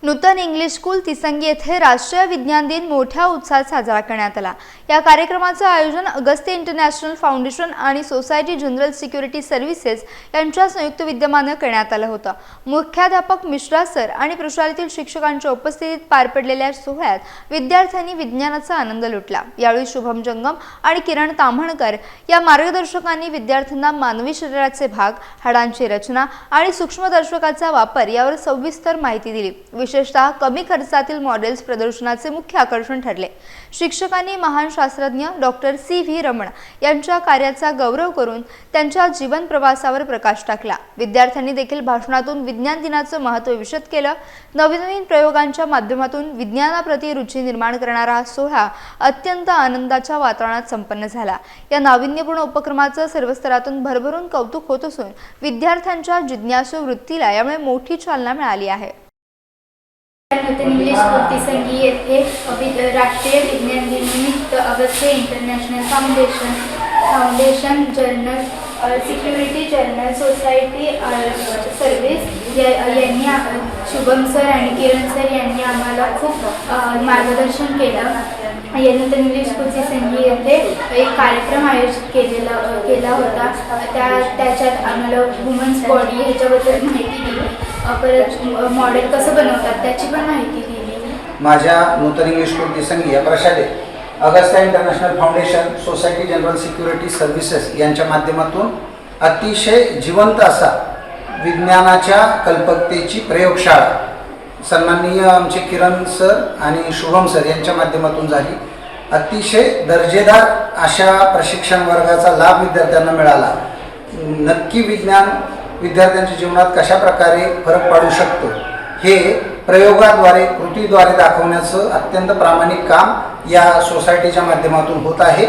नूतन English school Tisangi येथे राष्ट्रीय विज्ञान दिन मोठ्या उत्साहात साजरा करण्यात आला। या कार्यक्रमाचे आयोजन अगस्त्य इंटरनॅशनल फाउंडेशन आणि सोसायटी जनरल सिक्युरिटी सर्व्हिसेस यांच्या संयुक्त विद्यमाने करण्यात आले होते। मुख्याध्यापक मिश्रा सर आणि प्रशालेतील शिक्षकांच्या उपस्थितीत पार पडलेल्या सोहळ्यात विद्यार्थ्यांनी विज्ञानाचा आनंद लुटला। यावेळी शुभम जंगम आणि किरण ताम्हणकर या मार्गदर्शकांनी विद्यार्थ्यांना मानवी शरीराचे भाग, हाडांची रचना आणि सूक्ष्मदर्शकाचा वापर यावर सविस्तर माहिती दिली। विशेषतः कमी खर्चातील मॉडेल्स प्रदर्शनाचे मुख्य आकर्षण ठरले। शिक्षकांनी महान शास्त्रज्ञ डॉक्टर सी.व्ही. रमण यांच्या कार्याचा गौरव करून त्यांच्या जीवन प्रवासावर प्रकाश टाकला। विद्यार्थ्यांनी देखील भाषणातून विज्ञान दिनाचे महत्त्व विशद केले। नवीन प्रयोगांच्या माध्यमातून विज्ञानाप्रती रुची निर्माण करणारा हा सोहळा अत्यंत आनंदाच्या वातावरणात संपन्न झाला। या नाविन्यपूर्ण उपक्रमाचे सर्व स्तरातून भरभरून कौतुक होत असून विद्यार्थ्यांच्या जिज्ञासू वृत्तीला यामुळे मोठी चालना मिळाली आहे। नूतन इंग्लिश स्कूल तिसंगी येथे राष्ट्रीय विज्ञान दिनानिमित्त Agastya international foundation general security general society service यांनी शुभम सर आणि किरण सर यांनी आम्हाला खूप मार्गदर्शन केलं। या नूतन इंग्लिश स्कूल तिसंगी येथे एक कार्यक्रम आयोजित केला होता। त्याच्यात आम्हाला वुमन्स बॉडी ह्याच्याबद्दल माहिती दिली, परत मॉडेल कसं बनवतात त्याची पण माहिती दिली। माझ्या नूतन इंग्लिश स्कूल तिसंगी या प्रशालेत Agastya international foundation society general security services यांच्या माध्यमातून अतिशय जिवंत असा विज्ञानाच्या कल्पकतेची प्रयोगशाळा सन्माननीय आमचे किरण सर आणि शुभम सर यांच्या माध्यमातून झाली। अतिशय दर्जेदार अशा प्रशिक्षण वर्गाचा लाभ विद्यार्थ्यांना मिळाला। नक्की विज्ञान विद्यार्थ्यांच्या जीवनात कशा प्रकारे फरक पाडू शकतो हे प्रयोगाद्वारे कृतीद्वारे दाखवण्याचं अत्यंत प्रामाणिक काम या सोसायटीच्या माध्यमातून होत आहे।